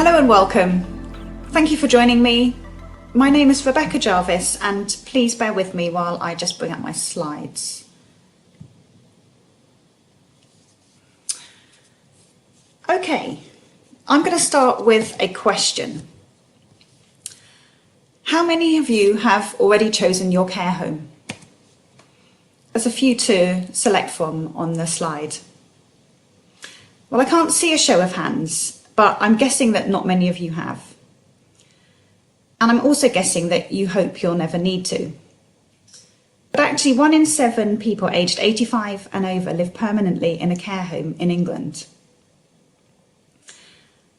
Hello and welcome. Thank you for joining me. My name is Rebecca Jarvis, and please bear with me while I just bring up my slides. Okay, I'm going to start with a question. How many of you have already chosen your care home? There's a few to select from on the slide. Well, I can't see a show of hands, but I'm guessing that not many of you have. And I'm also guessing that you hope you'll never need to. But actually, 1 in 7 people aged 85 and over live permanently in a care home in England.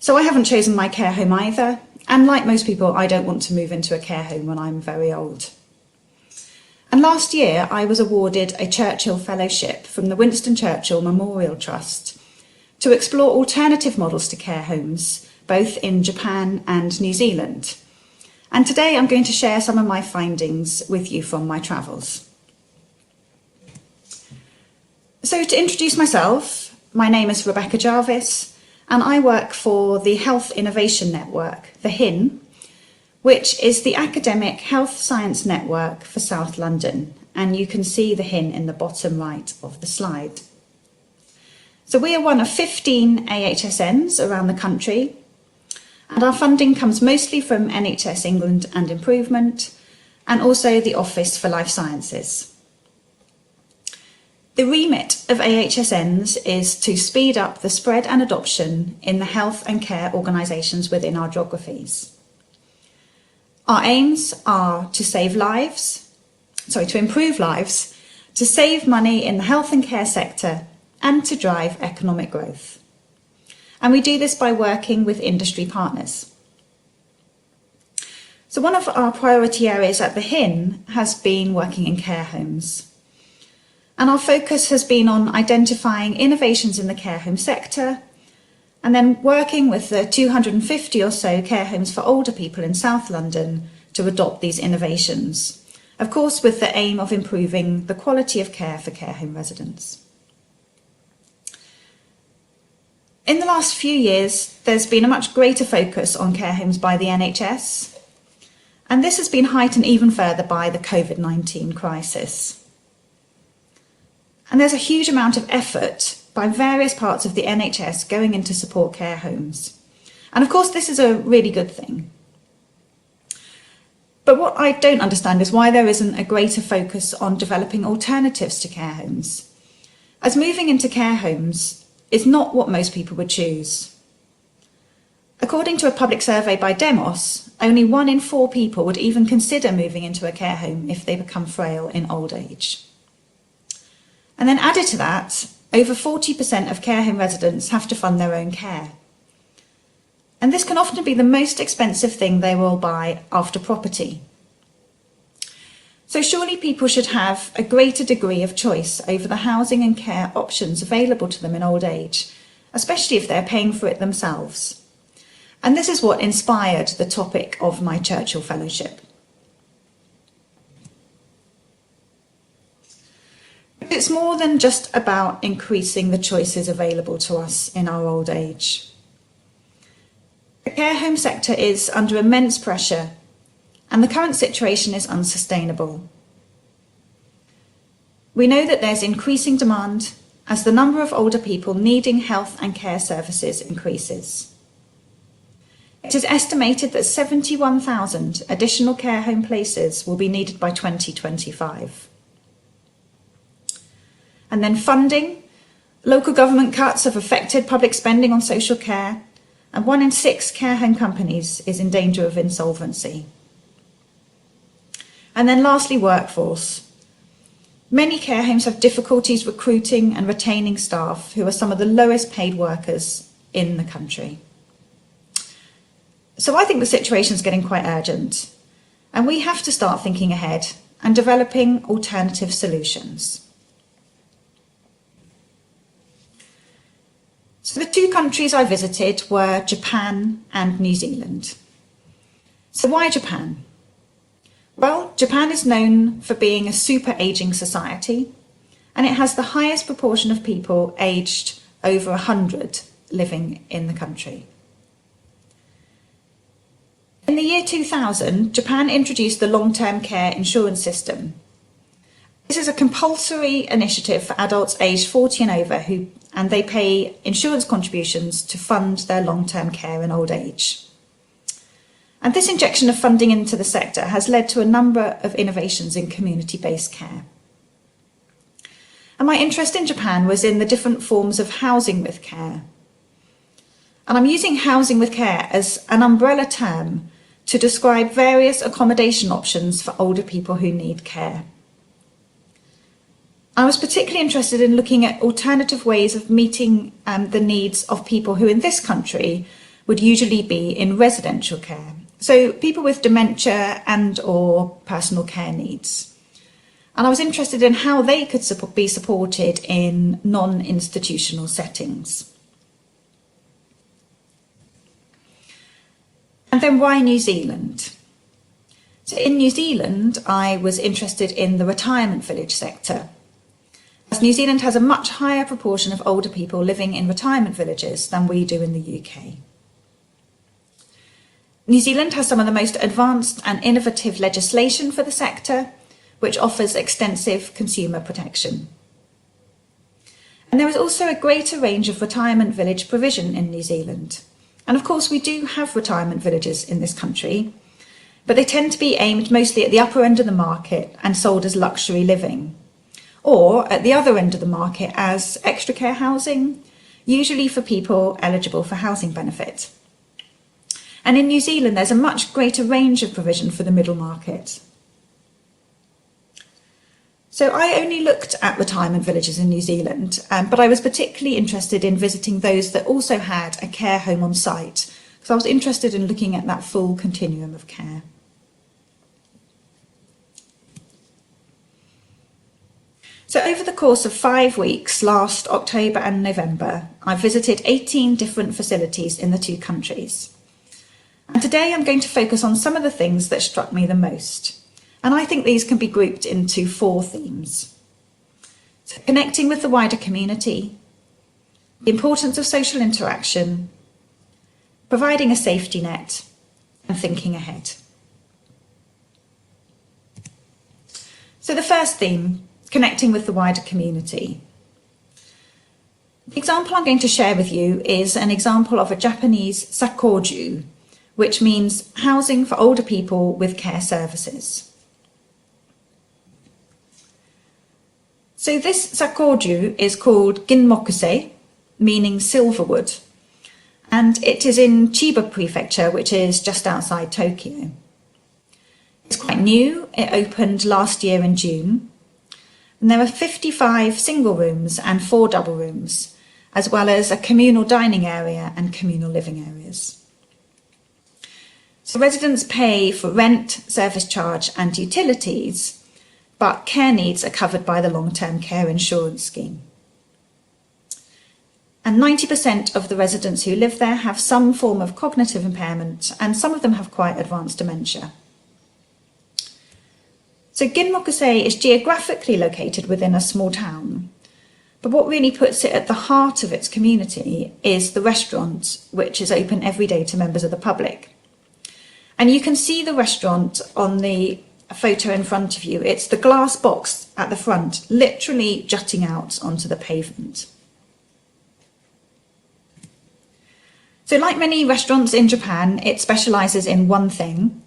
So I haven't chosen my care home either, and like most people, I don't want to move into a care home when I'm very old. And last year, I was awarded a Churchill Fellowship from the Winston Churchill Memorial Trust to explore alternative models to care homes, both in Japan and New Zealand. And today I'm going to share some of my findings with you from my travels. So to introduce myself, my name is Rebecca Jarvis, and I work for the Health Innovation Network, the HIN, which is the academic health science network for South London. And you can see the HIN in the bottom right of the slide. So we are one of 15 AHSNs around the country, and our funding comes mostly from NHS England and Improvement, and also the Office for Life Sciences. The remit of AHSNs is to speed up the spread and adoption in the health and care organisations within our geographies. Our aims are to improve lives, to save money in the health and care sector, and to drive economic growth. And we do this by working with industry partners. So one of our priority areas at the HIN has been working in care homes. And our focus has been on identifying innovations in the care home sector, and then working with the 250 or so care homes for older people in South London to adopt these innovations. Of course, with the aim of improving the quality of care for care home residents. In the last few years, there's been a much greater focus on care homes by the NHS, and this has been heightened even further by the COVID-19 crisis. And there's a huge amount of effort by various parts of the NHS going in to support care homes. And of course, this is a really good thing. But what I don't understand is why there isn't a greater focus on developing alternatives to care homes, as moving into care homes is not what most people would choose. According to a public survey by Demos, only 1 in 4 people would even consider moving into a care home if they become frail in old age. And then added to that, over 40% of care home residents have to fund their own care. And this can often be the most expensive thing they will buy after property. So surely people should have a greater degree of choice over the housing and care options available to them in old age, especially if they're paying for it themselves. And this is what inspired the topic of my Churchill Fellowship. It's more than just about increasing the choices available to us in our old age. The care home sector is under immense pressure, and the current situation is unsustainable. We know that there's increasing demand as the number of older people needing health and care services increases. It is estimated that 71,000 additional care home places will be needed by 2025. And then funding. Local government cuts have affected public spending on social care, and 1 in 6 care home companies is in danger of insolvency. And then lastly, workforce. Many care homes have difficulties recruiting and retaining staff who are some of the lowest paid workers in the country. So I think the situation is getting quite urgent, and we have to start thinking ahead and developing alternative solutions. So the 2 countries I visited were Japan and New Zealand. So why Japan? Well, Japan is known for being a super aging society, and it has the highest proportion of people aged over 100 living in the country. In the year 2000, Japan introduced the long-term care insurance system. This is a compulsory initiative for adults aged 40 and over and they pay insurance contributions to fund their long-term care in old age. And this injection of funding into the sector has led to a number of innovations in community-based care. And my interest in Japan was in the different forms of housing with care. And I'm using housing with care as an umbrella term to describe various accommodation options for older people who need care. I was particularly interested in looking at alternative ways of meeting the needs of people who in this country would usually be in residential care. So people with dementia and or personal care needs. And I was interested in how they could be supported in non-institutional settings. And then why New Zealand? So in New Zealand, I was interested in the retirement village sector, as New Zealand has a much higher proportion of older people living in retirement villages than we do in the UK. New Zealand has some of the most advanced and innovative legislation for the sector, which offers extensive consumer protection. And there is also a greater range of retirement village provision in New Zealand. And of course, we do have retirement villages in this country, but they tend to be aimed mostly at the upper end of the market and sold as luxury living, or at the other end of the market as extra care housing, usually for people eligible for housing benefit. And in New Zealand, there's a much greater range of provision for the middle market. So I only looked at retirement villages in New Zealand, but I was particularly interested in visiting those that also had a care home on site, because I was interested in looking at that full continuum of care. So over the course of 5 weeks, last October and November, I visited 18 different facilities in the two countries. And today I'm going to focus on some of the things that struck me the most. And I think these can be grouped into 4 themes. So connecting with the wider community, the importance of social interaction, providing a safety net, and thinking ahead. So the first theme, connecting with the wider community. The example I'm going to share with you is an example of a Japanese sakoju, which means housing for older people with care services. So this sakoju is called ginmokusei, meaning silverwood, and it is in Chiba Prefecture, which is just outside Tokyo. It's quite new, it opened last year in June, and there are 55 single rooms and 4 double rooms, as well as a communal dining area and communal living areas. So residents pay for rent, service charge and utilities, but care needs are covered by the long-term care insurance scheme. And 90% of the residents who live there have some form of cognitive impairment, and some of them have quite advanced dementia. So Ginmokusei is geographically located within a small town, but what really puts it at the heart of its community is the restaurant, which is open every day to members of the public. And you can see the restaurant on the photo in front of you. It's the glass box at the front, literally jutting out onto the pavement. So like many restaurants in Japan, it specialises in one thing.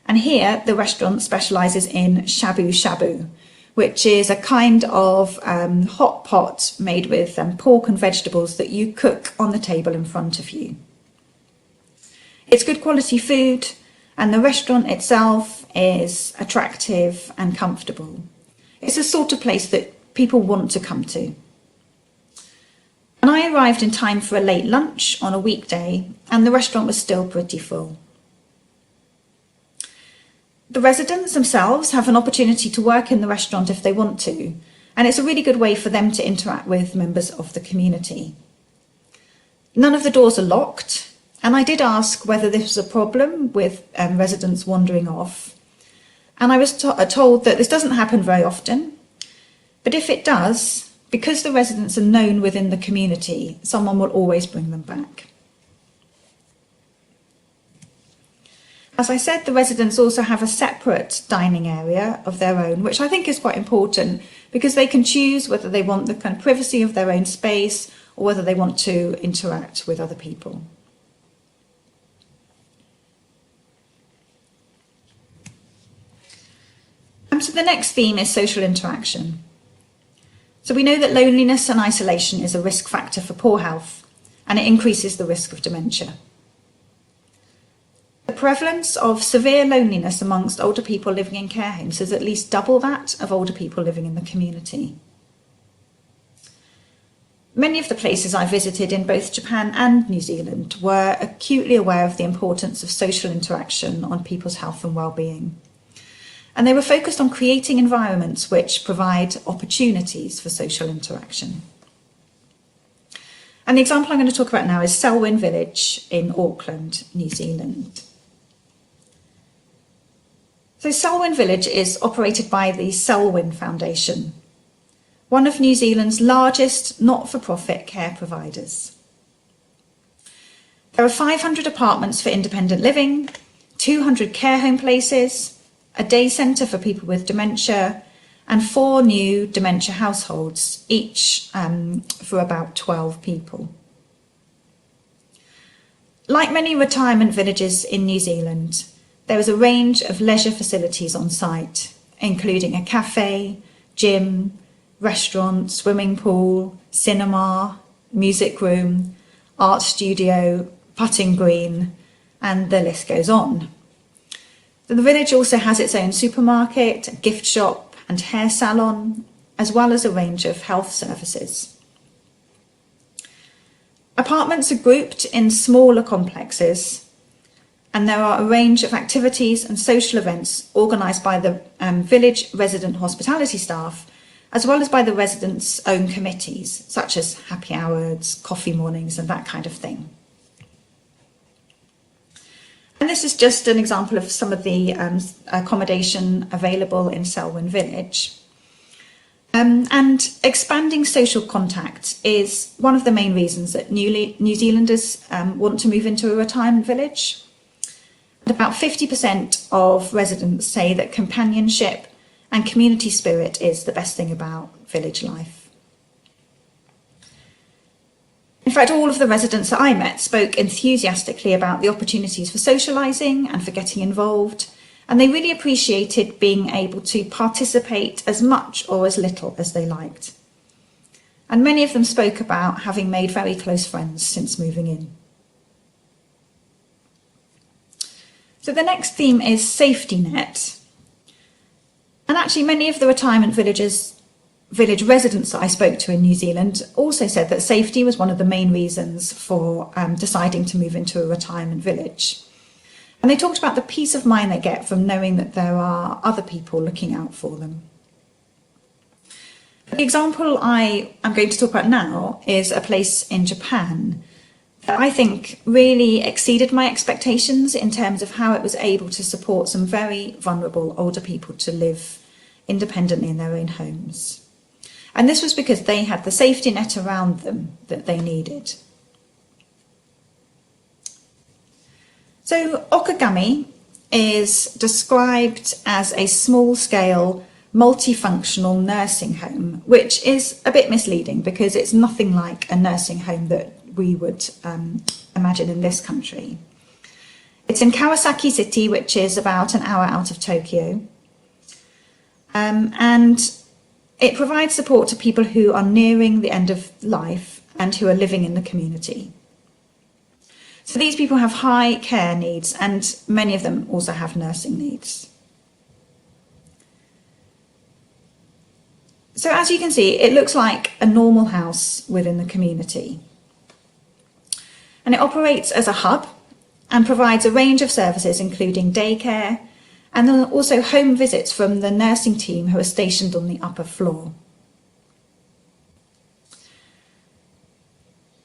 And here the restaurant specialises in shabu shabu, which is a kind of hot pot made with pork and vegetables that you cook on the table in front of you. It's good quality food, and the restaurant itself is attractive and comfortable. It's the sort of place that people want to come to. And I arrived in time for a late lunch on a weekday, and the restaurant was still pretty full. The residents themselves have an opportunity to work in the restaurant if they want to, and it's a really good way for them to interact with members of the community. None of the doors are locked, and I did ask whether this was a problem with residents wandering off. And I was told that this doesn't happen very often, but if it does, because the residents are known within the community, someone will always bring them back. As I said, the residents also have a separate dining area of their own, which I think is quite important because they can choose whether they want the kind of privacy of their own space or whether they want to interact with other people. So the next theme is social interaction. So we know that loneliness and isolation is a risk factor for poor health, and it increases the risk of dementia. The prevalence of severe loneliness amongst older people living in care homes is at least double that of older people living in the community. Many of the places I visited in both Japan and New Zealand were acutely aware of the importance of social interaction on people's health and well-being. And they were focused on creating environments which provide opportunities for social interaction. And the example I'm going to talk about now is Selwyn Village in Auckland, New Zealand. So Selwyn Village is operated by the Selwyn Foundation, one of New Zealand's largest not-for-profit care providers. There are 500 apartments for independent living, 200 care home places, a day centre for people with dementia, and 4 new dementia households, each for about 12 people. Like many retirement villages in New Zealand, there is a range of leisure facilities on site, including a cafe, gym, restaurant, swimming pool, cinema, music room, art studio, putting green, and the list goes on. The village also has its own supermarket, gift shop and hair salon, as well as a range of health services. Apartments are grouped in smaller complexes, and there are a range of activities and social events organised by the village resident hospitality staff, as well as by the residents' own committees, such as happy hours, coffee mornings, and that kind of thing. And this is just an example of some of the accommodation available in Selwyn Village. And expanding social contact is one of the main reasons that New Zealanders want to move into a retirement village. And about 50% of residents say that companionship and community spirit is the best thing about village life. In fact, all of the residents that I met spoke enthusiastically about the opportunities for socialising and for getting involved, and they really appreciated being able to participate as much or as little as they liked. And many of them spoke about having made very close friends since moving in. So the next theme is safety net. And actually many of the retirement village residents that I spoke to in New Zealand also said that safety was one of the main reasons for deciding to move into a retirement village. And they talked about the peace of mind they get from knowing that there are other people looking out for them. The example I am going to talk about now is a place in Japan that I think really exceeded my expectations in terms of how it was able to support some very vulnerable older people to live independently in their own homes. And this was because they had the safety net around them that they needed. So Okagami is described as a small-scale, multifunctional nursing home, which is a bit misleading because it's nothing like a nursing home that we would imagine in this country. It's in Kawasaki City, which is about an hour out of Tokyo. And it provides support to people who are nearing the end of life and who are living in the community. So these people have high care needs, and many of them also have nursing needs. So as you can see, it looks like a normal house within the community. And it operates as a hub and provides a range of services, including daycare, and then also home visits from the nursing team who are stationed on the upper floor.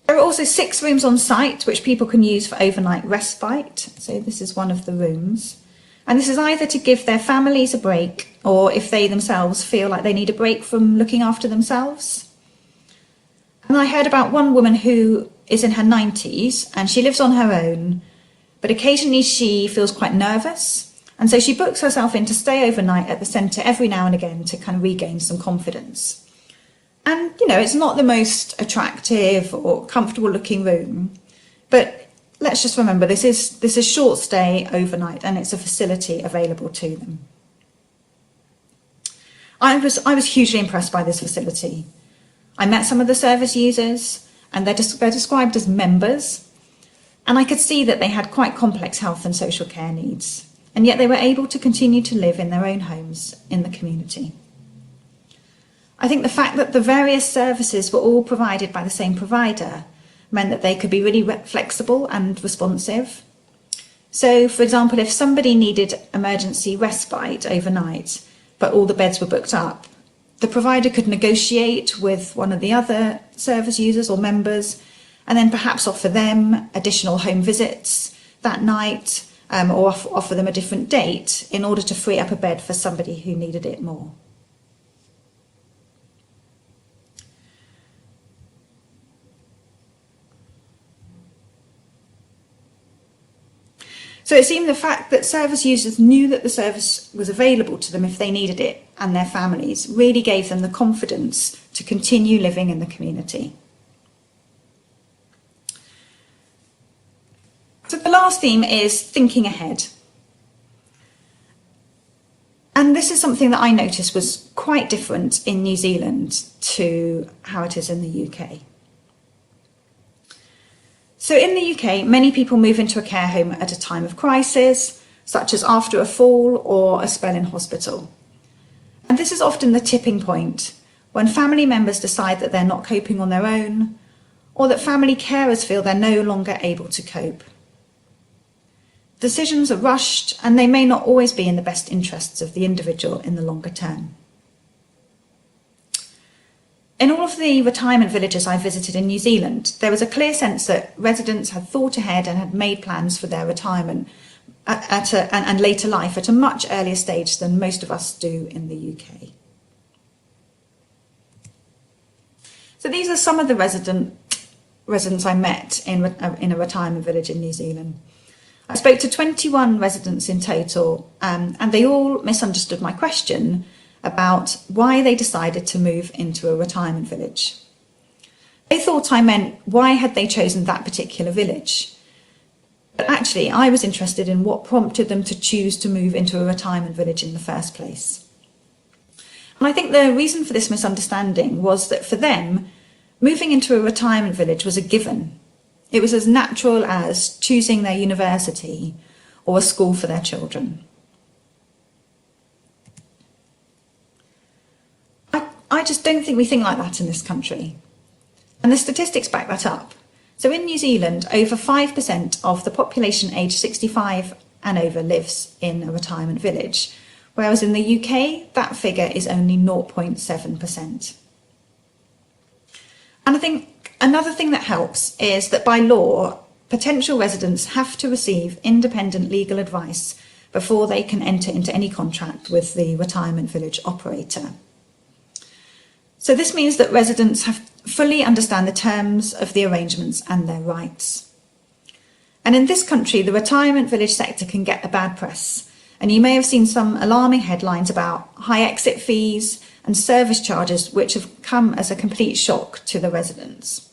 There are also 6 rooms on site which people can use for overnight respite. So this is one of the rooms. And this is either to give their families a break or if they themselves feel like they need a break from looking after themselves. And I heard about one woman who is in her 90s and she lives on her own, but occasionally she feels quite nervous, and so she books herself in to stay overnight at the centre every now and again to kind of regain some confidence. And, you know, it's not the most attractive or comfortable looking room, but let's just remember this is short stay overnight, and it's a facility available to them. I was hugely impressed by this facility. I met some of the service users, and they're described as members, and I could see that they had quite complex health and social care needs, and yet they were able to continue to live in their own homes in the community. I think the fact that the various services were all provided by the same provider meant that they could be really flexible and responsive. So, for example, if somebody needed emergency respite overnight, but all the beds were booked up, the provider could negotiate with one of the other service users or members, and then perhaps offer them additional home visits that night, or offer them a different date in order to free up a bed for somebody who needed it more. So it seemed the fact that service users knew that the service was available to them if they needed it and their families really gave them the confidence to continue living in the community. So the last theme is thinking ahead. And this is something that I noticed was quite different in New Zealand to how it is in the UK. So in the UK, many people move into a care home at a time of crisis, such as after a fall or a spell in hospital. And this is often the tipping point when family members decide that they're not coping on their own, or that family carers feel they're no longer able to cope. Decisions are rushed, and they may not always be in the best interests of the individual in the longer term. In all of the retirement villages I visited in New Zealand, there was a clear sense that residents had thought ahead and had made plans for their retirement and later life at a much earlier stage than most of us do in the UK. So these are some of the residents I met in a retirement village in New Zealand. I spoke to 21 residents in total, and they all misunderstood my question about why they decided to move into a retirement village. They thought I meant why had they chosen that particular village. But actually, I was interested in what prompted them to choose to move into a retirement village in the first place. And I think the reason for this misunderstanding was that for them, moving into a retirement village was a given. It was as natural as choosing their university or a school for their children. I just don't think we think like that in this country. And the statistics back that up. So in New Zealand, over 5% of the population aged 65 and over lives in a retirement village, whereas in the UK, that figure is only 0.7%. And I think another thing that helps is that by law, potential residents have to receive independent legal advice before they can enter into any contract with the retirement village operator. So this means that residents have fully understand the terms of the arrangements and their rights. And in this country, the retirement village sector can get a bad press. And you may have seen some alarming headlines about high exit fees and service charges, which have come as a complete shock to the residents.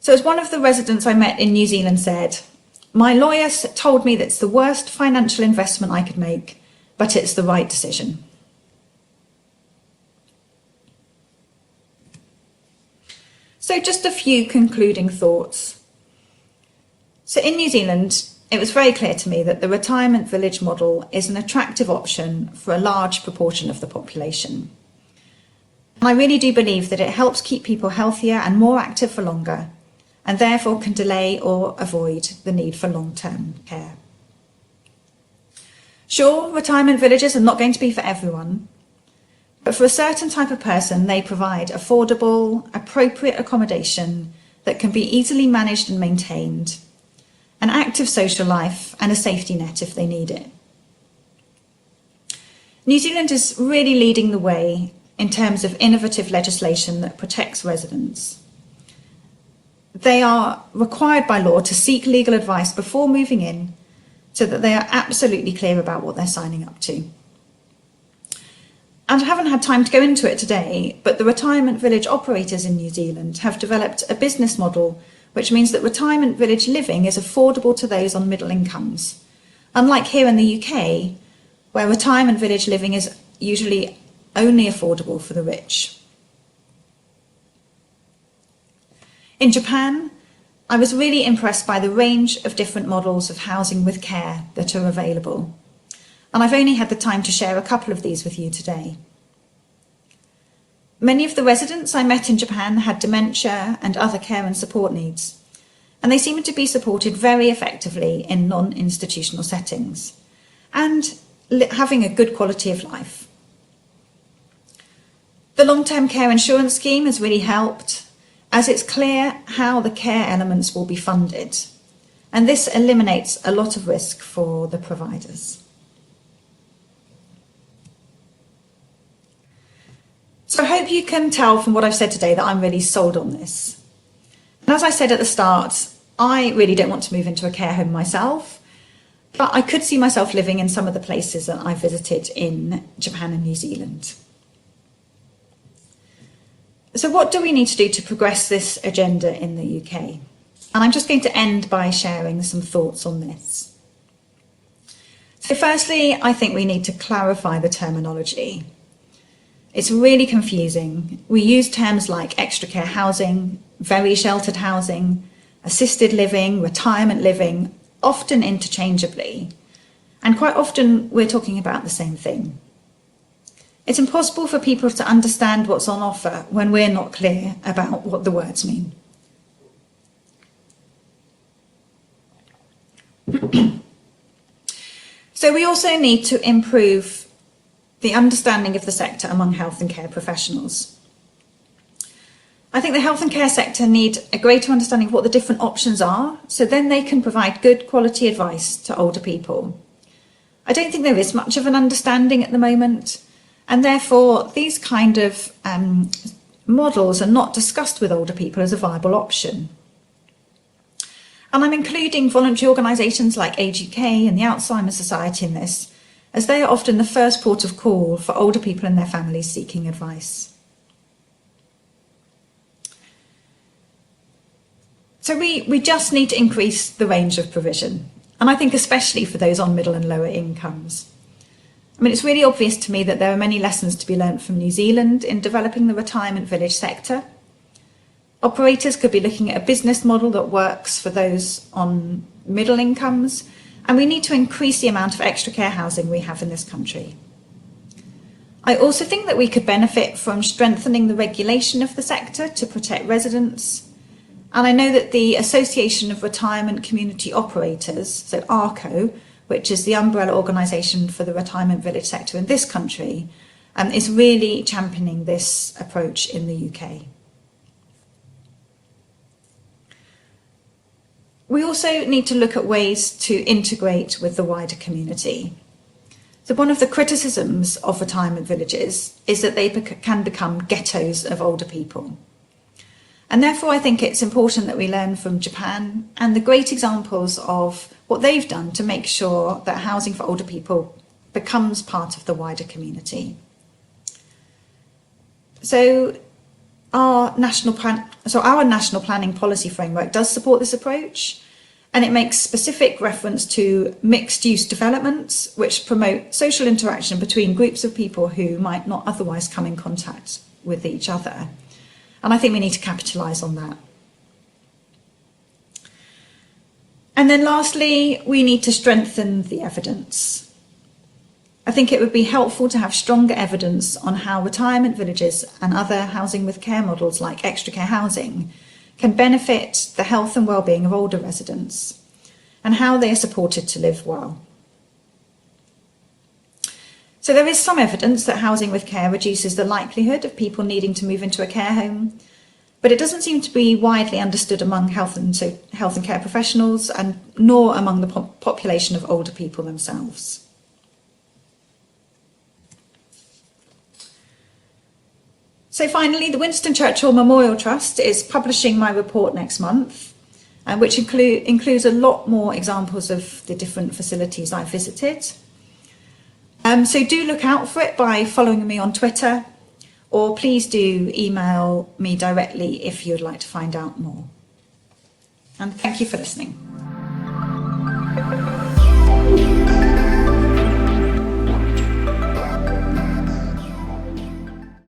So as one of the residents I met in New Zealand said, "My lawyer told me that it's the worst financial investment I could make, but it's the right decision." So just a few concluding thoughts. So in New Zealand, it was very clear to me that the retirement village model is an attractive option for a large proportion of the population. And I really do believe that it helps keep people healthier and more active for longer, and therefore can delay or avoid the need for long-term care. Sure, retirement villages are not going to be for everyone, but for a certain type of person, they provide affordable, appropriate accommodation that can be easily managed and maintained, an active social life and a safety net if they need it. New Zealand is really leading the way in terms of innovative legislation that protects residents. they are required by law to seek legal advice before moving in so that they are absolutely clear about what they're signing up to. And I haven't had time to go into it today, but the retirement village operators in New Zealand have developed a business model which means that retirement village living is affordable to those on middle incomes. Unlike here in the UK, where retirement village living is usually only affordable for the rich. In Japan, I was really impressed by the range of different models of housing with care that are available. And I've only had the time to share a couple of these with you today. Many of the residents I met in Japan had dementia and other care and support needs, and they seemed to be supported very effectively in non-institutional settings and having a good quality of life. The long-term care insurance scheme has really helped, as it's clear how the care elements will be funded, and this eliminates a lot of risk for the providers. So I hope you can tell from what I've said today that I'm really sold on this. And as I said at the start, I really don't want to move into a care home myself, but I could see myself living in some of the places that I visited in Japan and New Zealand. So what do we need to do to progress this agenda in the UK? And I'm just going to end by sharing some thoughts on this. So firstly, I think we need to clarify the terminology. It's really confusing. We use terms like extra care housing, very sheltered housing, assisted living, retirement living, often interchangeably. And quite often we're talking about the same thing. It's impossible for people to understand what's on offer when we're not clear about what the words mean. So we also need to improve the understanding of the sector among health and care professionals. I think the health and care sector need a greater understanding of what the different options are, so then they can provide good quality advice to older people. I don't think there is much of an understanding at the moment, and therefore these kind of models are not discussed with older people as a viable option. And I'm including voluntary organisations like Age UK and the Alzheimer's Society in this, as they are often the first port of call for older people and their families seeking advice. So we just need to increase the range of provision, and I think especially for those on middle and lower incomes. I mean, it's really obvious to me that there are many lessons to be learnt from New Zealand in developing the retirement village sector. Operators could be looking at a business model that works for those on middle incomes, and we need to increase the amount of extra care housing we have in this country. I also think that we could benefit from strengthening the regulation of the sector to protect residents. And I know that the Association of Retirement Community Operators, so ARCO, which is the umbrella organisation for the retirement village sector in this country, is really championing this approach in the UK. We also need to look at ways to integrate with the wider community. So one of the criticisms of retirement villages is that they can become ghettos of older people. And therefore I think it's important that we learn from Japan and the great examples of what they've done to make sure that housing for older people becomes part of the wider community. So our national planning policy framework does support this approach, and it makes specific reference to mixed-use developments which promote social interaction between groups of people who might not otherwise come in contact with each other. And I think we need to capitalise on that. And then lastly, we need to strengthen the evidence. I think it would be helpful to have stronger evidence on how retirement villages and other housing with care models like extra care housing can benefit the health and well-being of older residents and how they are supported to live well. So there is some evidence that housing with care reduces the likelihood of people needing to move into a care home, but it doesn't seem to be widely understood among health and care professionals, and nor among the population of older people themselves. So finally, the Winston Churchill Memorial Trust is publishing my report next month, which includes a lot more examples of the different facilities I've visited. So do look out for it by following me on Twitter, or please do email me directly if you'd like to find out more. And thank you for listening.